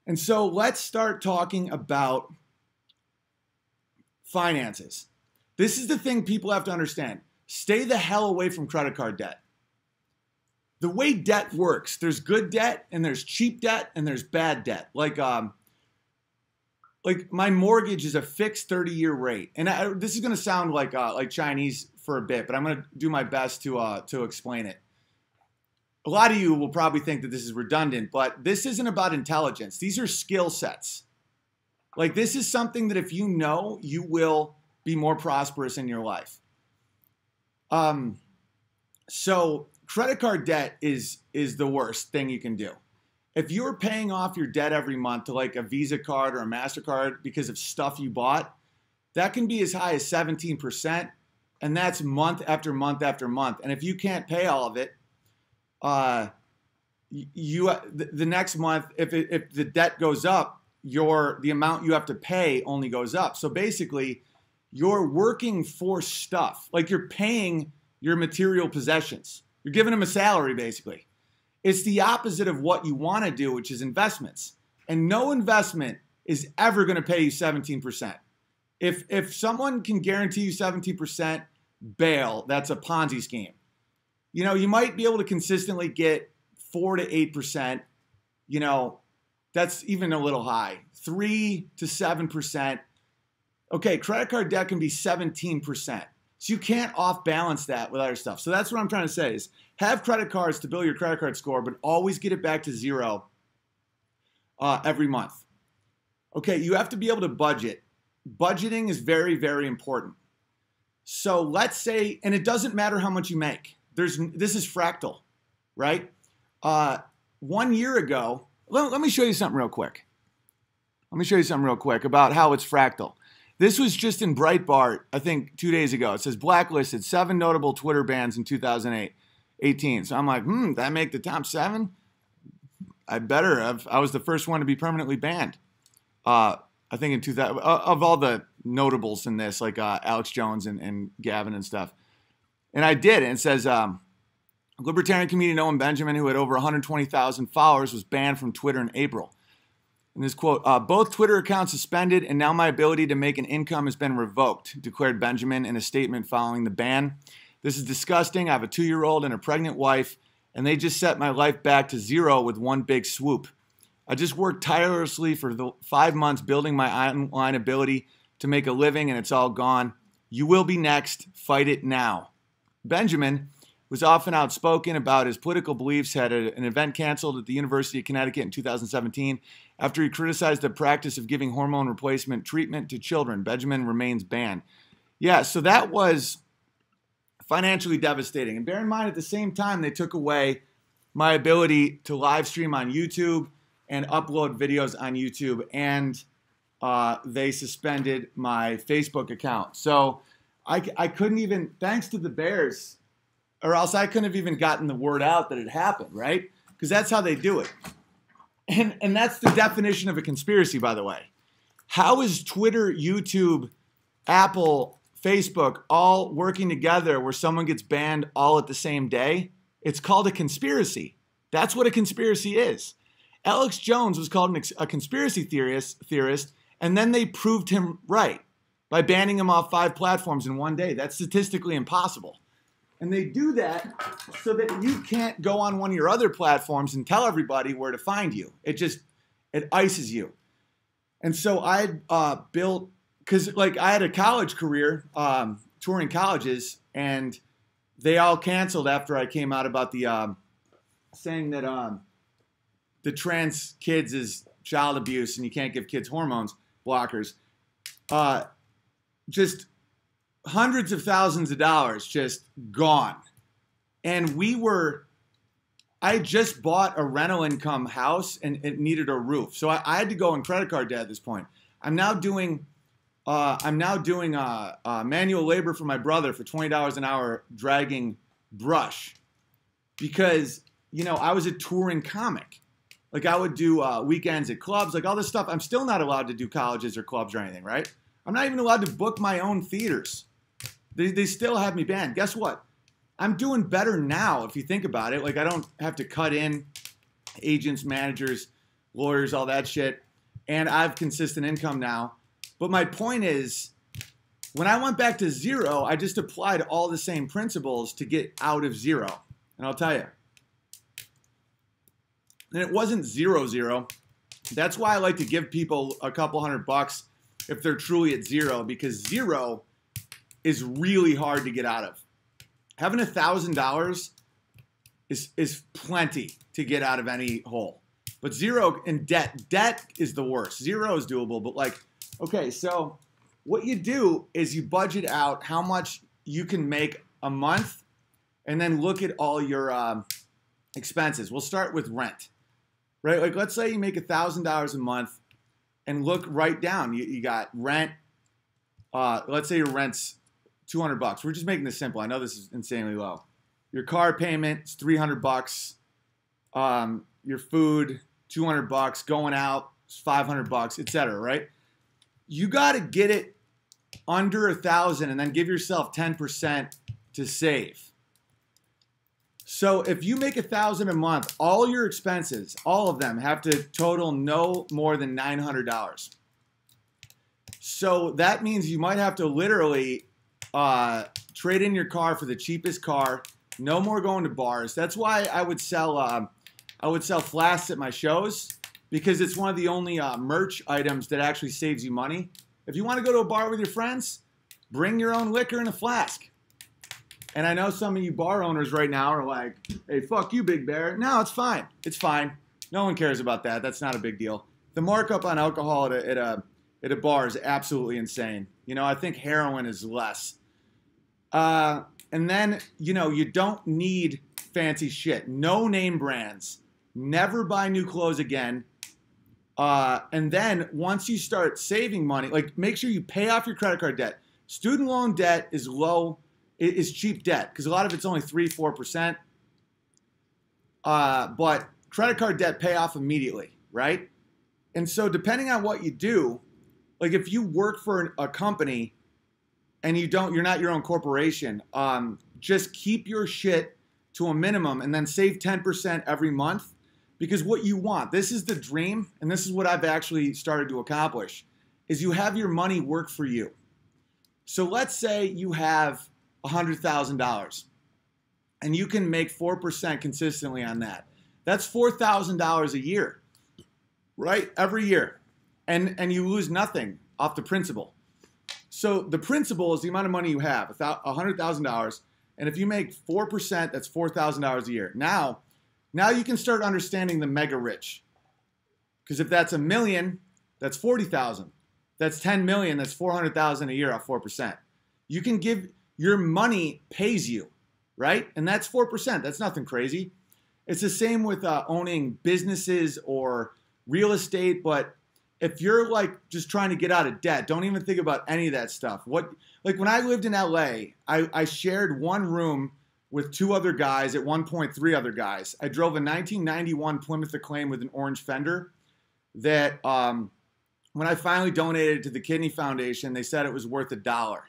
And so let's start talking about finances. This is the thing people have to understand. Stay the hell away from credit card debt. The way debt works, there's good debt and there's cheap debt and there's bad debt. Like my mortgage is a fixed 30-year rate. And this is going to sound like Chinese for a bit, but I'm going to do my best to explain it. A lot of you will probably think that this is redundant, but this isn't about intelligence. These are skill sets. Like, this is something that if you know, you will be more prosperous in your life. So credit card debt is the worst thing you can do. If you're paying off your debt every month to like a Visa card or a MasterCard because of stuff you bought, that can be as high as 17%, and that's month after month after month. And if you can't pay all of it, the next month, if the debt goes up, the amount you have to pay only goes up. So basically, you're working for stuff. Like, you're paying your material possessions. You're giving them a salary, basically. It's the opposite of what you want to do, which is investments. And no investment is ever going to pay you 17%. If someone can guarantee you 17%, bail. That's a Ponzi scheme. You know, you might be able to consistently get 4 to 8%. You know, that's even a little high. 3 to 7%. Okay, credit card debt can be 17%. So you can't off balance that with other stuff. So that's what I'm trying to say is have credit cards to build your credit card score, but always get it back to zero every month. Okay, you have to be able to budget. Budgeting is very, very important. So let's say, and it doesn't matter how much you make. This is fractal, right? 1 year ago, let me show you something real quick. Let me show you something real quick about how it's fractal. This was just in Breitbart, I think 2 days ago. It says blacklisted 7 notable Twitter bans in 2018. So I'm like, that make the top 7? I better have. I was the first one to be permanently banned. I think in 2000, of all the notables in this, like Alex Jones and Gavin and stuff. And I did. And it says, libertarian comedian Owen Benjamin, who had over 120,000 followers, was banned from Twitter in April. And this quote, both Twitter accounts suspended, and now my ability to make an income has been revoked, declared Benjamin in a statement following the ban. This is disgusting. I have a 2-year-old and a pregnant wife, and they just set my life back to zero with one big swoop. I just worked tirelessly for 5 months building my online ability to make a living, and it's all gone. You will be next. Fight it now. Benjamin was often outspoken about his political beliefs, had an event canceled at the University of Connecticut in 2017 after he criticized the practice of giving hormone replacement treatment to children. Benjamin remains banned. Yeah, so that was financially devastating. And bear in mind, at the same time, they took away my ability to live stream on YouTube and upload videos on YouTube, and they suspended my Facebook account. So I couldn't even, thanks to the Bears, or else I couldn't have even gotten the word out that it happened, right? Because that's how they do it. And that's the definition of a conspiracy, by the way. How is Twitter, YouTube, Apple, Facebook all working together where someone gets banned all at the same day? It's called a conspiracy. That's what a conspiracy is. Alex Jones was called a conspiracy theorist, and then they proved him right by banning him off 5 platforms in one day. That's statistically impossible. And they do that so that you can't go on one of your other platforms and tell everybody where to find you. It ices you. And so I built, because like I had a college career touring colleges, and they all canceled after I came out about the saying that the trans kids is child abuse and you can't give kids hormones blockers. Just hundreds of thousands of dollars just gone. And I just bought a rental income house and it needed a roof. So I had to go in credit card debt at this point. I'm now doing manual labor for my brother for $20 an hour dragging brush because, you know, I was a touring comic. Like I would do weekends at clubs, like all this stuff. I'm still not allowed to do colleges or clubs or anything, right? I'm not even allowed to book my own theaters. They still have me banned. Guess what? I'm doing better now if you think about it. Like I don't have to cut in agents, managers, lawyers, all that shit. And I have consistent income now. But my point is, when I went back to zero, I just applied all the same principles to get out of zero. And I'll tell you. And it wasn't 0-0. That's why I like to give people a couple $100 if they're truly at zero, because zero is really hard to get out of. Having $1,000 is plenty to get out of any hole. But zero in debt is the worst. Zero is doable, but like, okay, so what you do is you budget out how much you can make a month and then look at all your expenses. We'll start with rent, right? Like, let's say you make $1,000 a month and look right down. You got rent. Let's say your rent's $200. We're just making this simple. I know this is insanely low. Your car payment is $300. Your food, $200. Going out is $500, etc. Right? You got to get it under 1,000 and then give yourself 10% to save. So if you make 1,000 a month, all your expenses, all of them, have to total no more than $900. So that means you might have to literally trade in your car for the cheapest car. No more going to bars. That's why I would sell flasks at my shows, because it's one of the only merch items that actually saves you money. If you want to go to a bar with your friends, bring your own liquor in a flask. And I know some of you bar owners right now are like, hey, fuck you, Big Bear. No, it's fine. It's fine. No one cares about that. That's not a big deal. The markup on alcohol at a bar is absolutely insane. You know, I think heroin is less. And then, you know, you don't need fancy shit. No name brands. Never buy new clothes again. And then once you start saving money, like, make sure you pay off your credit card debt. Student loan debt is low. It is cheap debt because a lot of it's only 3-4%. But credit card debt pay off immediately, right? And so depending on what you do, like if you work for a company and you're not your own corporation, just keep your shit to a minimum and then save 10% every month. Because what you want, this is the dream, and this is what I've actually started to accomplish, is you have your money work for you. So let's say you have $100,000 and you can make 4% consistently on that. That's $4,000 a year, right? Every year. And you lose nothing off the principal. So the principal is the amount of money you have, $100,000. And if you make 4%, that's $4,000 a year. Now you can start understanding the mega rich. Because if that's $1 million, that's 40,000. That's 10 million, that's 400,000 a year off 4%. You can give, your money pays you, right? And that's 4%. That's nothing crazy. It's the same with owning businesses or real estate. But if you're like just trying to get out of debt, don't even think about any of that stuff. Like when I lived in LA, I shared one room with 2 other guys, at one point 3 other guys. I drove a 1991 Plymouth Acclaim with an orange fender that when I finally donated it to the Kidney Foundation, they said it was worth $1.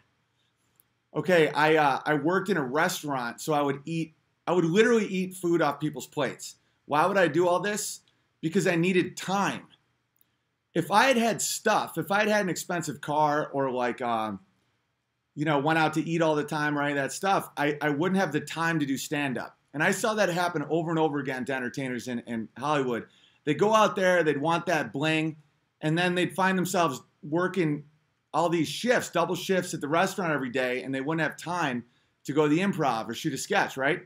Okay, I worked in a restaurant, so I would literally eat food off people's plates. Why would I do all this? Because I needed time. If I had had stuff, if I had had an expensive car or like, you know, went out to eat all the time or any of that stuff, I wouldn't have the time to do stand-up. And I saw that happen over and over again to entertainers in Hollywood. They'd go out there, they'd want that bling, and then they'd find themselves working all these shifts, double shifts at the restaurant every day, and they wouldn't have time to go to the improv or shoot a sketch, right?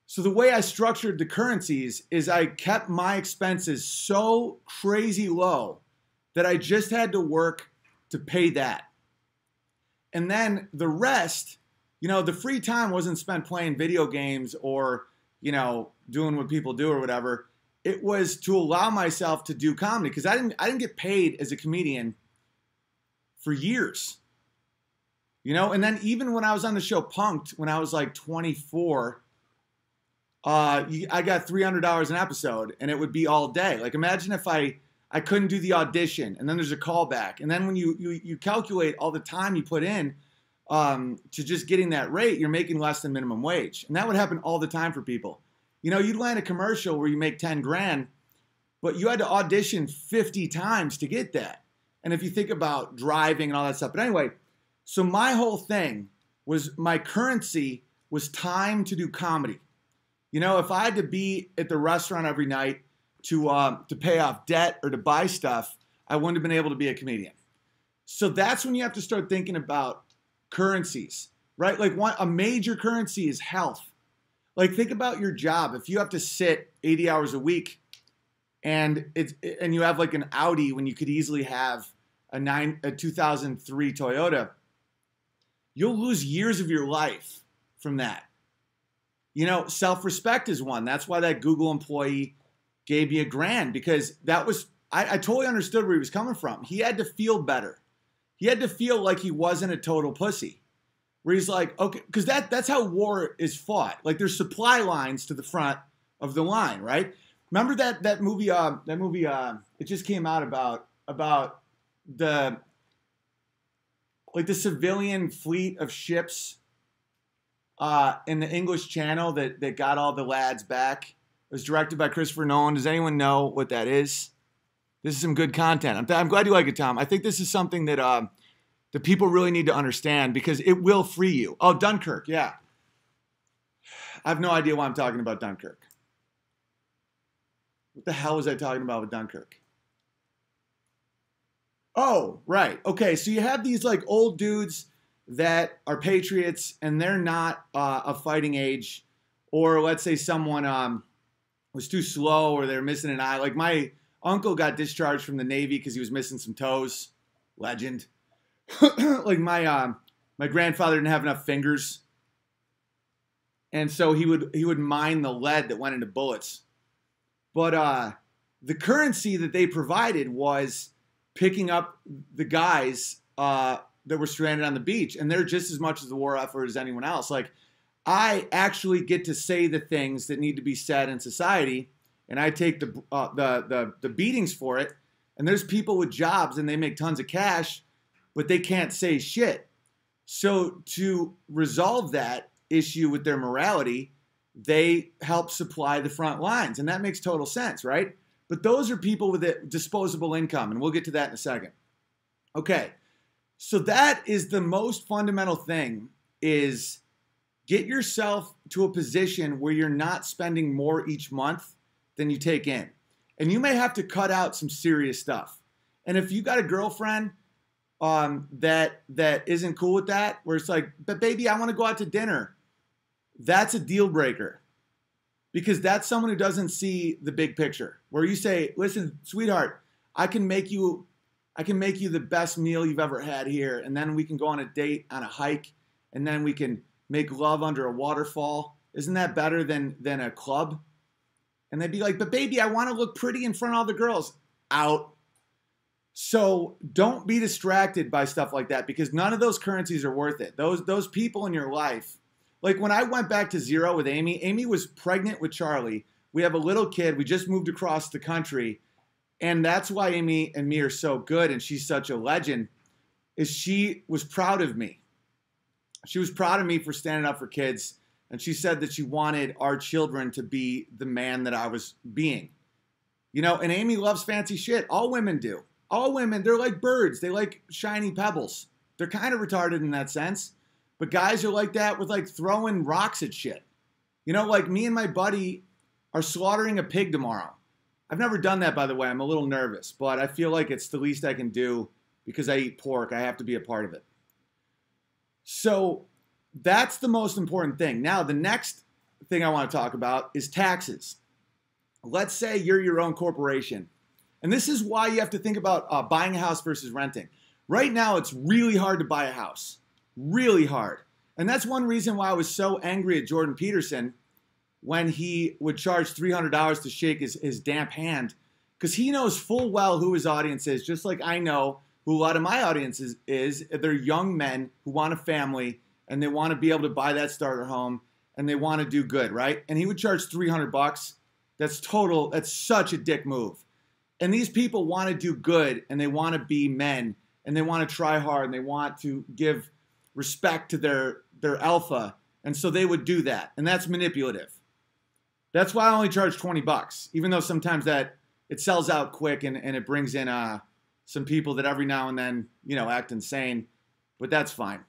So the way I structured the currencies is I kept my expenses so crazy low that I just had to work to pay that. And then the rest, you know, the free time wasn't spent playing video games or, you know, doing what people do or whatever. It was to allow myself to do comedy because I didn't get paid as a comedian for years. You know, and then even when I was on the show Punked, when I was like 24, I got $300 an episode and it would be all day. Like imagine if I couldn't do the audition and then there's a callback. And then when you calculate all the time you put in to just getting that rate, you're making less than minimum wage. And that would happen all the time for people. You know, you'd land a commercial where you make 10 grand but you had to audition 50 times to get that. And if you think about driving and all that stuff. But anyway, so my whole thing was my currency was time to do comedy. You know, if I had to be at the restaurant every night to pay off debt or to buy stuff, I wouldn't have been able to be a comedian. So that's when you have to start thinking about currencies, right? Like a major currency is health. Like think about your job. If you have to sit 80 hours a week and you have like an Audi when you could easily have a 2003 Toyota, you'll lose years of your life from that. You know, self-respect is one. That's why that Google employee gave me $1,000, because that was, I totally understood where he was coming from. He had to feel better. He had to feel like he wasn't a total pussy. Where he's like, okay, because that's how war is fought. Like there's supply lines to the front of the line, right? Remember that movie? It just came out about the civilian fleet of ships in the English Channel that got all the lads back. It was directed by Christopher Nolan. Does anyone know what that is? This is some good content. I'm glad you like it, Tom. I think this is something that the people really need to understand because it will free you. Oh, Dunkirk, yeah. I have no idea why I'm talking about Dunkirk. What the hell was I talking about with Dunkirk? Oh, right. Okay, so you have these like old dudes that are patriots and they're not of fighting age, or let's say someone was too slow or they're missing an eye. Like my uncle got discharged from the Navy because he was missing some toes. Legend. Like my grandfather didn't have enough fingers, and so he would mine the lead that went into bullets. But the currency that they provided was picking up the guys that were stranded on the beach, and they're just as much as the war effort as anyone else. Like I actually get to say the things that need to be said in society, and I take the beatings for it. And there's people with jobs and they make tons of cash, but they can't say shit. So to resolve that issue with their morality, they help supply the front lines. And that makes total sense, right? But those are people with a disposable income, and we'll get to that in a second. Okay, so that is the most fundamental thing, is get yourself to a position where you're not spending more each month than you take in. And you may have to cut out some serious stuff. And if you got a girlfriend that isn't cool with that, where it's like, but baby, I want to go out to dinner, that's a deal breaker. Because that's someone who doesn't see the big picture. Where you say, listen, sweetheart, I can make you the best meal you've ever had here, and then we can go on a date, on a hike, and then we can make love under a waterfall. Isn't that better than a club? And they'd be like, but baby, I want to look pretty in front of all the girls. Out. So don't be distracted by stuff like that, because none of those currencies are worth it. Those people in your life, like when I went back to zero with Amy was pregnant with Charlie. We have a little kid. We just moved across the country. And that's why Amy and me are so good, and she's such a legend, is she was proud of me. She was proud of me for standing up for kids. And she said that she wanted our children to be the man that I was being. You know, and Amy loves fancy shit. All women do. All women, they're like birds. They like shiny pebbles. They're kind of retarded in that sense. But guys are like that with like throwing rocks at shit. You know, like me and my buddy are slaughtering a pig tomorrow. I've never done that, by the way. I'm a little nervous, but I feel like it's the least I can do because I eat pork. I have to be a part of it. So that's the most important thing. Now, the next thing I want to talk about is taxes. Let's say you're your own corporation. And this is why you have to think about buying a house versus renting. Right now, it's really hard to buy a house. Really hard. And that's one reason why I was so angry at Jordan Peterson when he would charge $300 to shake his damp hand, because he knows full well who his audience is, just like I know who a lot of my audience is. They're young men who want a family, and they want to be able to buy that starter home, and they want to do good, right? And he would charge $300. That's such a dick move. And these people want to do good, and they want to be men, and they want to try hard, and they want to give respect to their alpha, and so they would do that, and that's manipulative. That's why I only charge $20, even though sometimes that it sells out quick, and it brings in some people that every now and then, act insane, but that's fine.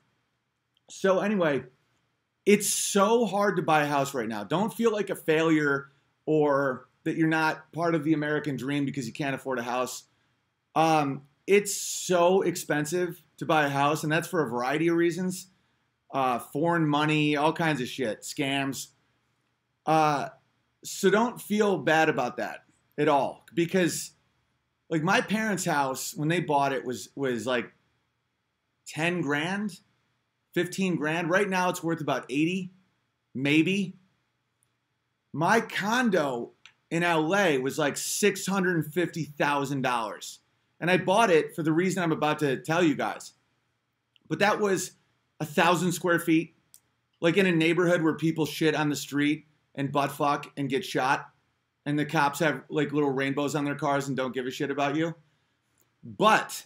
So anyway, it's so hard to buy a house right now. Don't feel like a failure or that you're not part of the American dream because you can't afford a house. It's so expensive to buy a house, and that's for a variety of reasons. Foreign money, all kinds of shit, scams. So don't feel bad about that at all, because like my parents' house, when they bought it, was like 10 grand, 15 grand. Right now it's worth about 80, maybe. My condo in LA was like $650,000. And I bought it for the reason I'm about to tell you guys. But that was 1,000 square feet, like in a neighborhood where people shit on the street and butt fuck and get shot, and the cops have like little rainbows on their cars and don't give a shit about you. But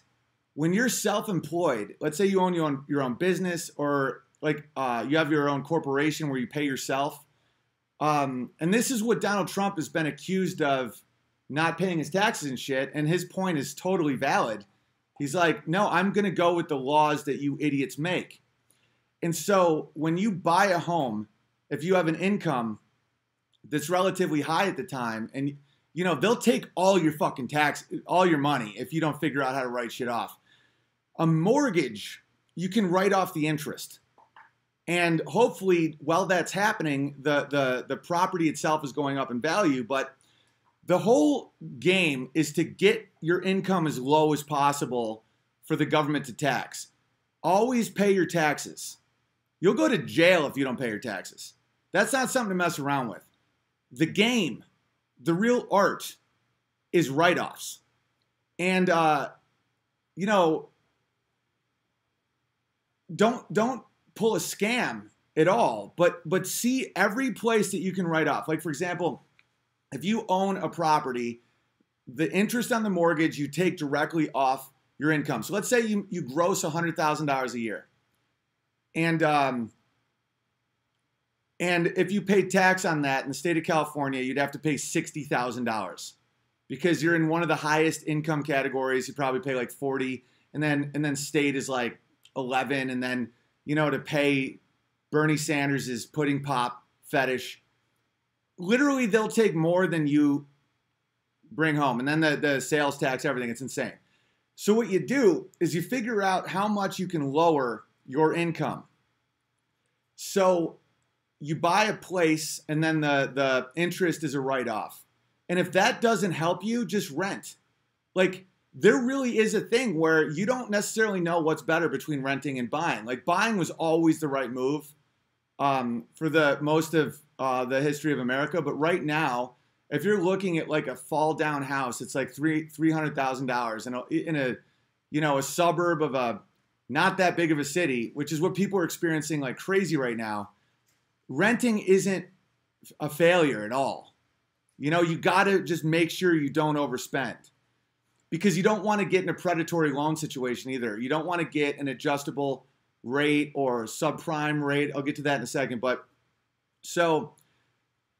when you're self-employed, let's say you own your own business, or like you have your own corporation where you pay yourself. And this is what Donald Trump has been accused of, not paying his taxes and shit. And his point is totally valid. He's like, no, I'm going to go with the laws that you idiots make. And so when you buy a home, if you have an income that's relatively high at the time, and they'll take all your fucking all your money if you don't figure out how to write shit off. A mortgage, you can write off the interest. And hopefully, while that's happening, the property itself is going up in value. But the whole game is to get your income as low as possible for the government to tax. Always pay your taxes. You'll go to jail if you don't pay your taxes. That's not something to mess around with. The game, the real art, is write-offs. And, don't pull a scam at all, but see every place that you can write off. Like, for example, if you own a property, the interest on the mortgage you take directly off your income. So let's say you gross $100,000 a year. And if you pay tax on that in the state of California, you'd have to pay $60,000 because you're in one of the highest income categories. You probably pay like 40, and then state is like 11, and then to pay Bernie Sanders' pudding pop fetish. Literally, they'll take more than you bring home, and then the sales tax, everything. It's insane. So what you do is you figure out how much you can lower your income. So you buy a place, and then the interest is a write-off. And if that doesn't help you, just rent. Like, there really is a thing where you don't necessarily know what's better between renting and buying. Like, buying was always the right move for the most of the history of America. But right now, if you're looking at like a fall down house, it's like $300,000 in a suburb of a not that big of a city, which is what people are experiencing like crazy right now. Renting isn't a failure at all. You got to just make sure you don't overspend, because you don't want to get in a predatory loan situation either. You don't want to get an adjustable rate or subprime rate. I'll get to that in a second. But so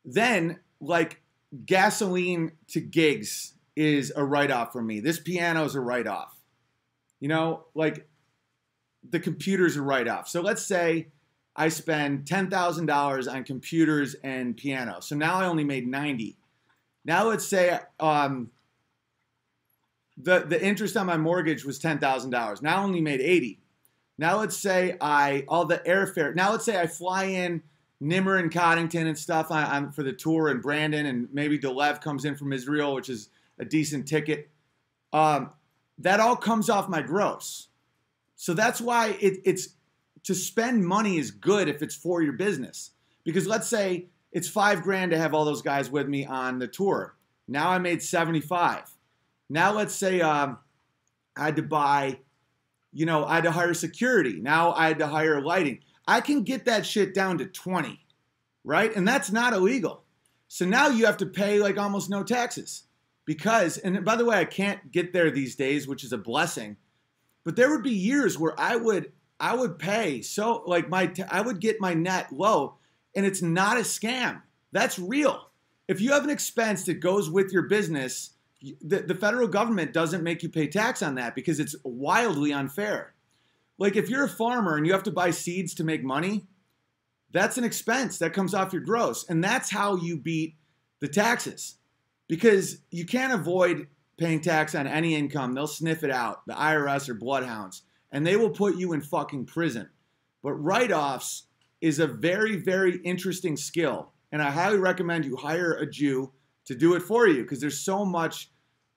then, like, gasoline to gigs is a write-off for me. This piano is a write-off. Like, the computer's a write-off. So let's say I spend $10,000 on computers and piano. So now I only made $90,000. Now let's say the interest on my mortgage was $10,000. Now I only made $80,000. Now let's say all the airfare. Now let's say I fly in Nimmer and Coddington and stuff for the tour, and Brandon, and maybe Delev comes in from Israel, which is a decent ticket. That all comes off my gross. So that's why it's to spend money is good if it's for your business. Because let's say it's $5,000 to have all those guys with me on the tour. Now I made $75,000. Now let's say I had to buy, I had to hire security. Now I had to hire lighting. I can get that shit down to 20, right? And that's not illegal. So now you have to pay like almost no taxes because, and by the way, I can't get there these days, which is a blessing. But there would be years where I would pay so like I would get my net low, and it's not a scam. That's real. If you have an expense that goes with your business, The federal government doesn't make you pay tax on that because it's wildly unfair. Like if you're a farmer and you have to buy seeds to make money, that's an expense that comes off your gross. And that's how you beat the taxes, because you can't avoid paying tax on any income. They'll sniff it out. The IRS are bloodhounds, and they will put you in fucking prison. But write-offs is a very, very interesting skill. And I highly recommend you hire a Jew to do it for you, because there's so much,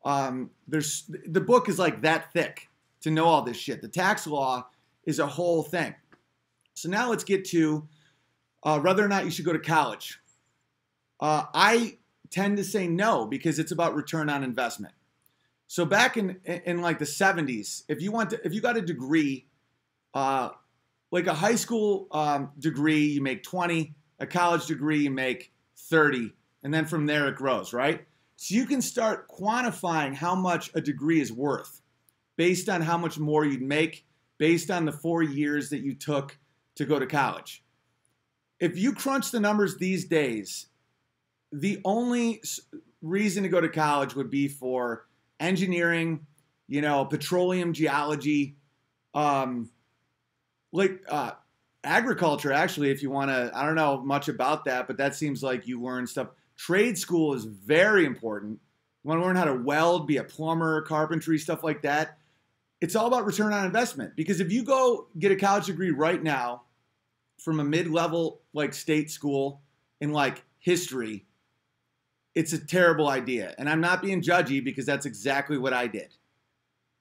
the book is like that thick to know all this shit. The tax law is a whole thing. So now let's get to whether or not you should go to college. I tend to say no, because it's about return on investment. So back in like the 70s, if you got a degree, like a high school degree, you make 20, a college degree, you make 30, and then from there it grows, right? So you can start quantifying how much a degree is worth based on how much more you'd make, based on the 4 years that you took to go to college. If you crunch the numbers these days, the only reason to go to college would be for engineering, petroleum geology, agriculture, actually, if you want to. I don't know much about that, but that seems like you learn stuff. Trade school is very important. You want to learn how to weld, be a plumber, carpentry, stuff like that. It's all about return on investment, because if you go get a college degree right now from a mid-level like state school in like history, it's a terrible idea. And I'm not being judgy, because that's exactly what I did.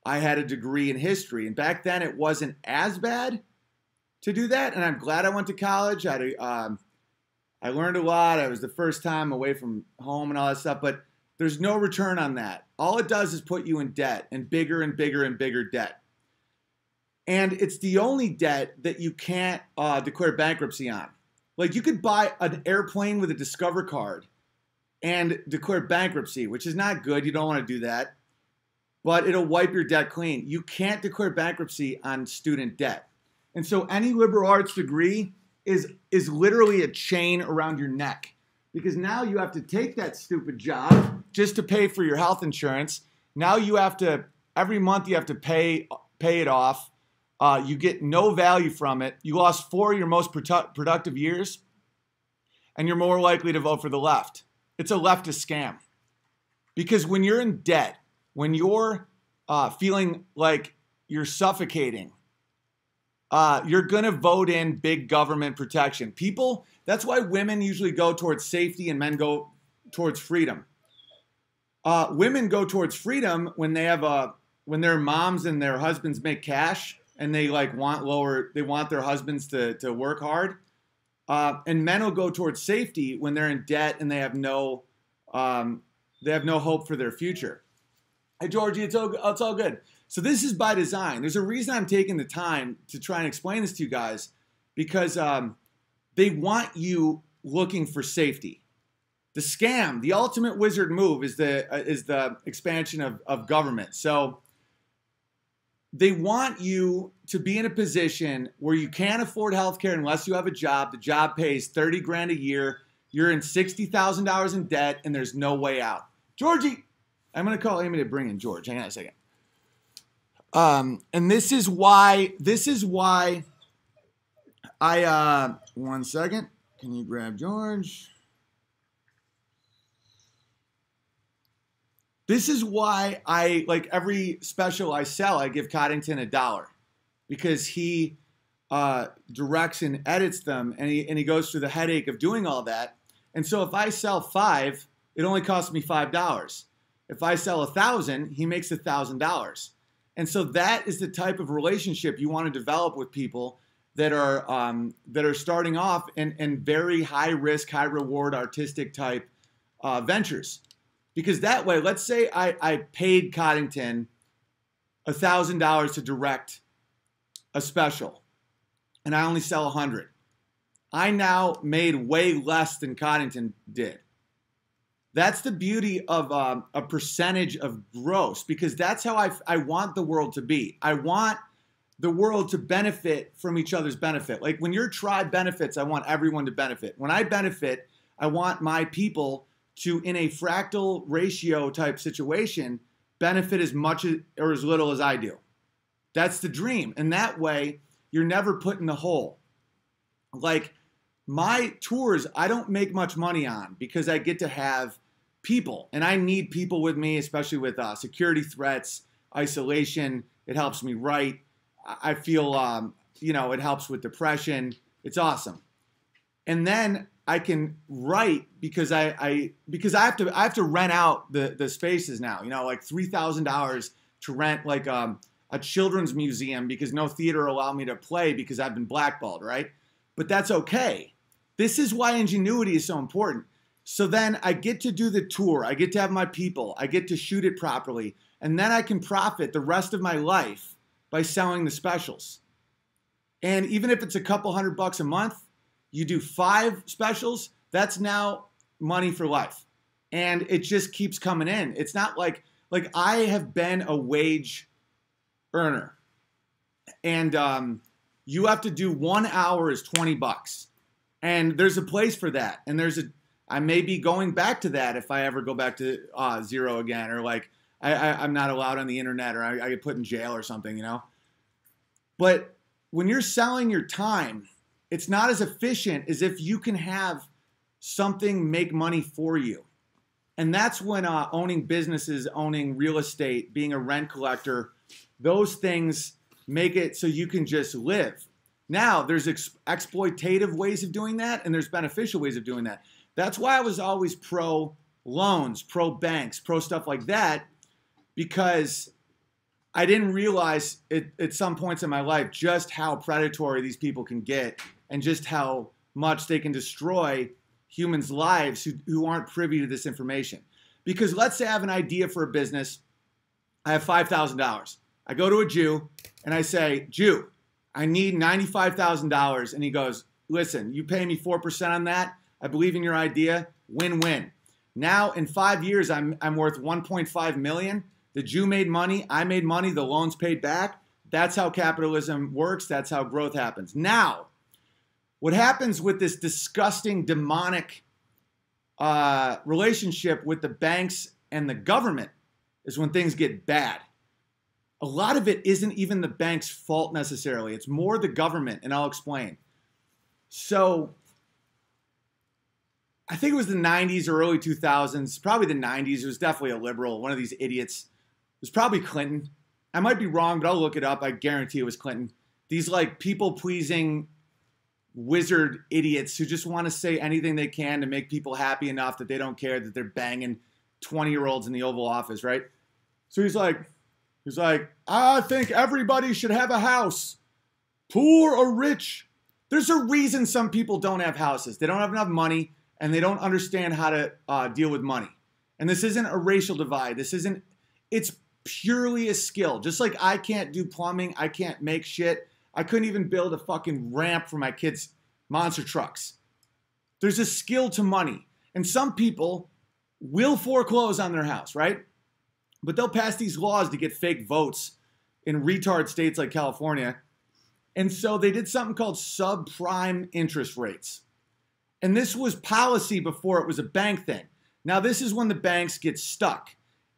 I had a degree in history, and back then it wasn't as bad to do that. And I'm glad I went to college. I learned a lot. It was the first time away from home and all that stuff, but there's no return on that. All it does is put you in debt, and bigger and bigger and bigger debt. And it's the only debt that you can't declare bankruptcy on. Like you could buy an airplane with a Discover card and declare bankruptcy, which is not good. You don't want to do that. But it'll wipe your debt clean. You can't declare bankruptcy on student debt. And so any liberal arts degree is literally a chain around your neck, because now you have to take that stupid job just to pay for your health insurance. Now you have to, every month you have to pay it off. You get no value from it. You lost 4 of your most productive years, and you're more likely to vote for the left. It's a leftist scam. Because when you're in debt, when you're feeling like you're suffocating, you're going to vote in big government protection. People, that's why women usually go towards safety and men go towards freedom. Women go towards freedom when they have when their moms and their husbands make cash, and they want their husbands to work hard. And men will go towards safety when they're in debt and they have no hope for their future. Hey, Georgie, it's all good. So this is by design. There's a reason I'm taking the time to try and explain this to you guys, because they want you looking for safety. The scam, the ultimate wizard move, is the expansion of government. So they want you to be in a position where you can't afford healthcare unless you have a job. The job pays 30 grand a year. You're in $60,000 in debt, and there's no way out. Georgie, I'm going to call Amy to bring in George. Hang on a second. And this is why I, one second. Can you grab George? This is why I, like every special I sell, I give Coddington $1, because he directs and edits them, and he goes through the headache of doing all that. And so if I sell 5, it only costs me $5. If I sell 1,000, he makes $1,000. And so that is the type of relationship you want to develop with people that are starting off in very high risk, high reward, artistic type ventures. Because that way, let's say I paid Coddington $1,000 to direct a special, and I only sell 100. I now made way less than Coddington did. That's the beauty of a percentage of gross, because that's how I want the world to be. I want the world to benefit from each other's benefit. Like when your tribe benefits, I want everyone to benefit. When I benefit, I want my people to, in a fractal ratio type situation, benefit as much or as little as I do. That's the dream. And that way, you're never put in the hole. Like my tours, I don't make much money on because I get to have people. And I need people with me, especially with security threats, isolation. It helps me write. I feel, it helps with depression. It's awesome. And then I can write because I have to rent out the spaces now. Like $3,000 to rent like a children's museum because no theater will allow me to play because I've been blackballed, right? But that's okay. This is why ingenuity is so important. So then I get to do the tour. I get to have my people. I get to shoot it properly. And then I can profit the rest of my life by selling the specials. And even if it's a couple $100 a month, you do 5 specials, that's now money for life. And it just keeps coming in. It's not like I have been a wage earner. And you have to do 1 hour is $20. And there's a place for that. And I may be going back to that if I ever go back to zero again, or like I'm not allowed on the internet, or I get put in jail or something, But when you're selling your time, it's not as efficient as if you can have something make money for you. And that's when owning businesses, owning real estate, being a rent collector, those things make it so you can just live. Now, there's exploitative ways of doing that, and there's beneficial ways of doing that. That's why I was always pro loans, pro banks, pro stuff like that, because I didn't realize at some points in my life just how predatory these people can get and just how much they can destroy humans' lives who aren't privy to this information. Because let's say I have an idea for a business. I have $5,000. I go to a Jew and I say, Jew, I need $95,000. And he goes, listen, you pay me 4% on that. I believe in your idea. Win-win. Now in 5 years, I'm worth 1.5 million. The Jew made money. I made money. The loans paid back. That's how capitalism works. That's how growth happens. Now, what happens with this disgusting, demonic relationship with the banks and the government is when things get bad. A lot of it isn't even the bank's fault necessarily. It's more the government, and I'll explain. So I think it was the 90s or early 2000s, probably the 90s. It was definitely a liberal, one of these idiots. It was probably Clinton. I might be wrong, but I'll look it up. I guarantee it was Clinton. These like people-pleasing wizard idiots who just want to say anything they can to make people happy enough that they don't care that they're banging 20-year-olds in the Oval Office, right? So he's like, I think everybody should have a house, poor or rich. There's a reason some people don't have houses. They don't have enough money, and they don't understand how to deal with money. And this isn't a racial divide. It's purely a skill. Just like I can't do plumbing, I can't make shit. I couldn't even build a fucking ramp for my kids' monster trucks. There's a skill to money. And some people will foreclose on their house, right? But they'll pass these laws to get fake votes in retard states like California. And so they did something called subprime interest rates. And this was policy before it was a bank thing. Now, this is when the banks get stuck.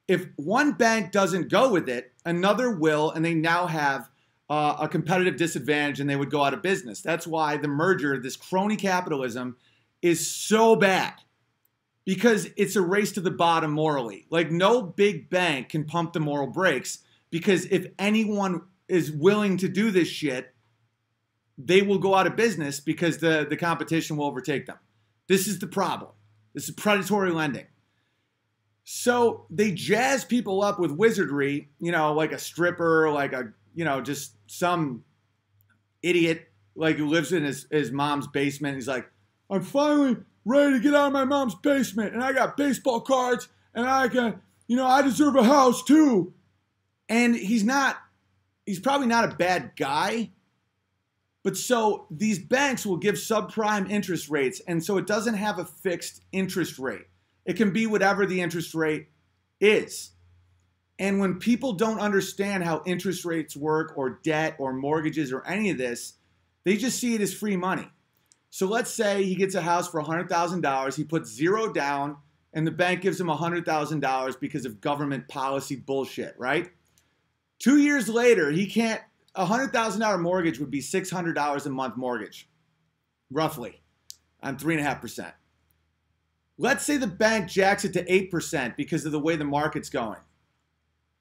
If one bank doesn't go with it, another will, and they now have a competitive disadvantage and they would go out of business. That's why the merger, this crony capitalism, is so bad. Because it's a race to the bottom morally. Like no big bank can pump the moral brakes, because if anyone is willing to do this shit, they will go out of business because the competition will overtake them. This is the problem. This is predatory lending. So they jazz people up with wizardry, like a stripper, like just some idiot like who lives in his mom's basement. He's like, I'm finally ready to get out of my mom's basement, and I got baseball cards, and I deserve a house too. And he's probably not a bad guy, but so these banks will give subprime interest rates, and so it doesn't have a fixed interest rate. It can be whatever the interest rate is. And when people don't understand how interest rates work, or debt, or mortgages, or any of this, they just see it as free money. So let's say he gets a house for $100,000. He puts $0 down. and the bank gives him $100,000 because of government policy bullshit, right? 2 years later, he can't, a $100,000 mortgage would be $600 a month mortgage, roughly, on 3.5%. Let's say the bank jacks it to 8% because of the way the market's going.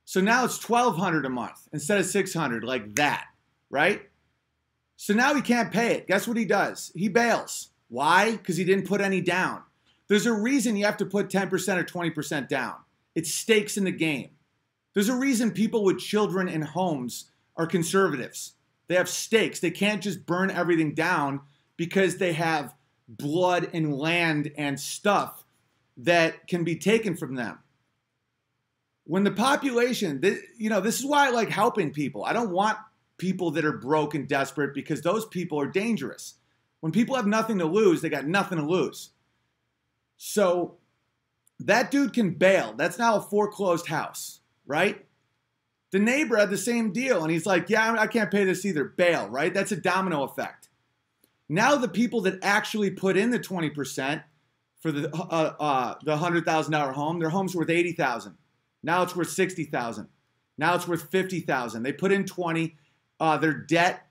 So now it's $1,200 a month instead of $600, like that, right? So now he can't pay it. Guess what he does? He bails. Why? Because he didn't put any down. There's a reason you have to put 10% or 20% down. It's stakes in the game. There's a reason people with children in homes are conservatives. They have stakes. They can't just burn everything down because they have blood and land and stuff that can be taken from them. When the population, this is why I like helping people. I don't want people that are broke and desperate because those people are dangerous. When people have nothing to lose, they got nothing to lose. So that dude can bail. That's now a foreclosed house, right? The neighbor had the same deal, and he's like, yeah, I can't pay this either. Bail, right? That's a domino effect. Now the people that actually put in the 20% for the $100,000 home, their home's worth $80,000. Now it's worth $60,000. Now it's worth $50,000. They put in 20. Their debt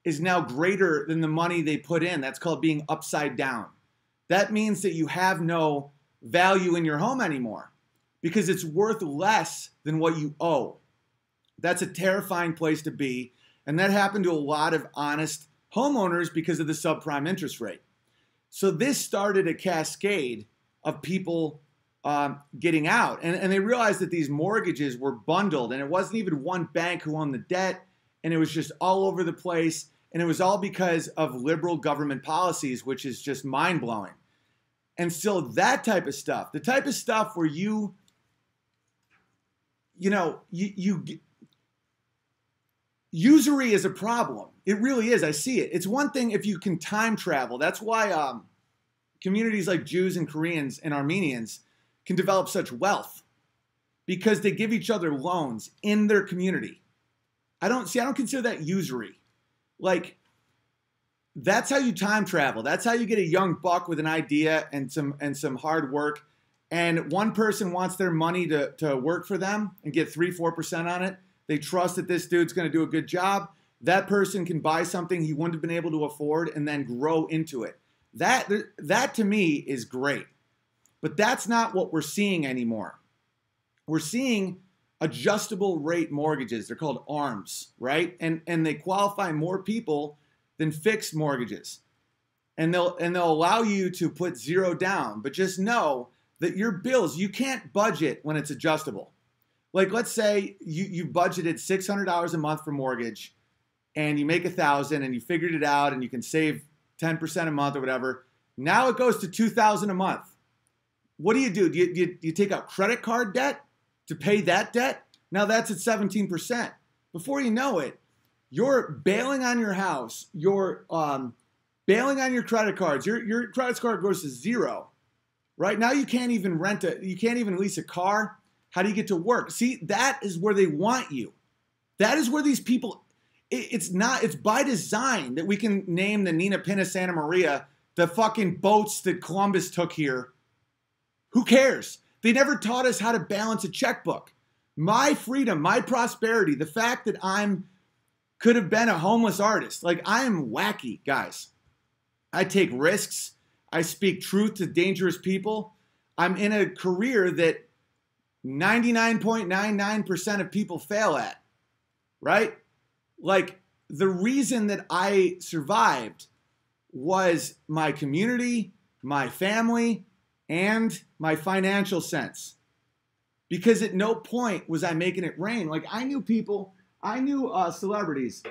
is now greater than the money they put in. That's called being upside down. That means that you have no value in your home anymore because it's worth less than what you owe. That's a terrifying place to be. And that happened to a lot of honest homeowners because of the subprime interest rate. So this started a cascade of people getting out. And they realized that these mortgages were bundled, and it wasn't even one bank who owned the debt, and it was just all over the place. And it was all because of liberal government policies, which is just mind-blowing. And so that type of stuff, the type of stuff where usury is a problem. It really is. I see it. It's one thing if you can time travel. That's why communities like Jews and Koreans and Armenians can develop such wealth, because they give each other loans in their community. I don't consider that usury. Like, that's how you time travel. That's how you get a young buck with an idea and some hard work. And one person wants their money to work for them and get 3-4% on it. They trust that this dude's going to do a good job. That person can buy something he wouldn't have been able to afford and then grow into it. That to me is great. But that's not what we're seeing anymore. We're seeing adjustable rate mortgages. They're called ARMs, right? And they qualify more people than fixed mortgages. And they'll allow you to put zero down, but just know that your bills, you can't budget when it's adjustable. Like, let's say you budgeted $600 a month for mortgage and you make $1,000 and you figured it out and you can save 10% a month or whatever. Now it goes to $2,000 a month. What do? Do you take out credit card debt to pay that debt? Now that's at 17%. Before you know it, you're bailing on your house. You're bailing on your credit cards. Your credit card goes to zero. Right now you can't even you can't even lease a car. How do you get to work? See, that is where they want you. That is where these people, it's by design that we can name the Nina Pinta Santa Maria the fucking boats that Columbus took here. Who cares? They never taught us how to balance a checkbook. My freedom, my prosperity, the fact that could have been a homeless artist. Like, I am wacky, guys. I take risks. I speak truth to dangerous people. I'm in a career that 99.99% of people fail at, right? Like, the reason that I survived was my community, my family, and my financial sense. Because at no point was I making it rain. Like, I knew celebrities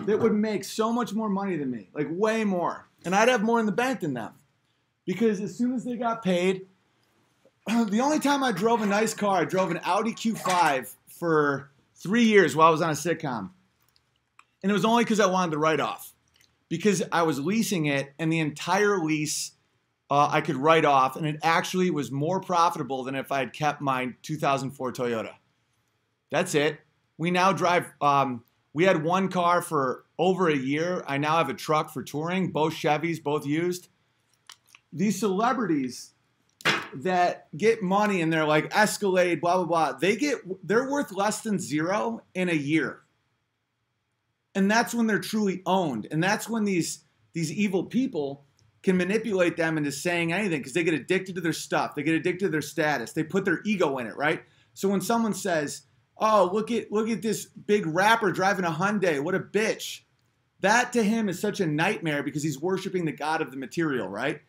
that would make so much more money than me, like way more. And I'd have more in the bank than them. Because as soon as they got paid, the only time I drove a nice car, I drove an Audi Q5 for 3 years while I was on a sitcom. And it was only because I wanted to write off. Because I was leasing it, and the entire lease I could write off, and it actually was more profitable than if I had kept my 2004 Toyota. That's it. We now drive, we had one car for over a year. I now have a truck for touring, both Chevys, both used. These celebrities that get money and they're like Escalade, blah, blah, blah, they're worth less than zero in a year. And that's when they're truly owned. And that's when these evil people can manipulate them into saying anything because they get addicted to their stuff. They get addicted to their status. They put their ego in it, right? So when someone says, oh, look at this big rapper driving a Hyundai, what a bitch. That to him is such a nightmare because he's worshiping the god of the material, right?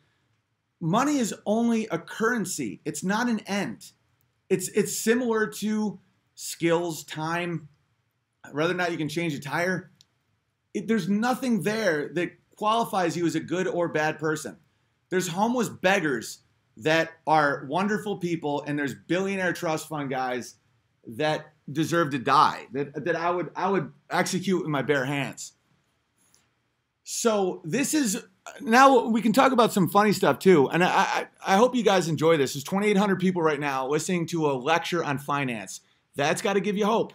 Money is only a currency. It's not an end. It's similar to skills, time, whether or not you can change a tire. There's nothing there that qualifies you as a good or bad person. There's homeless beggars that are wonderful people, and there's billionaire trust fund guys that deserve to die, that I would execute with my bare hands. So this is, now we can talk about some funny stuff too. And I hope you guys enjoy this. There's 2,800 people right now listening to a lecture on finance. That's got to give you hope.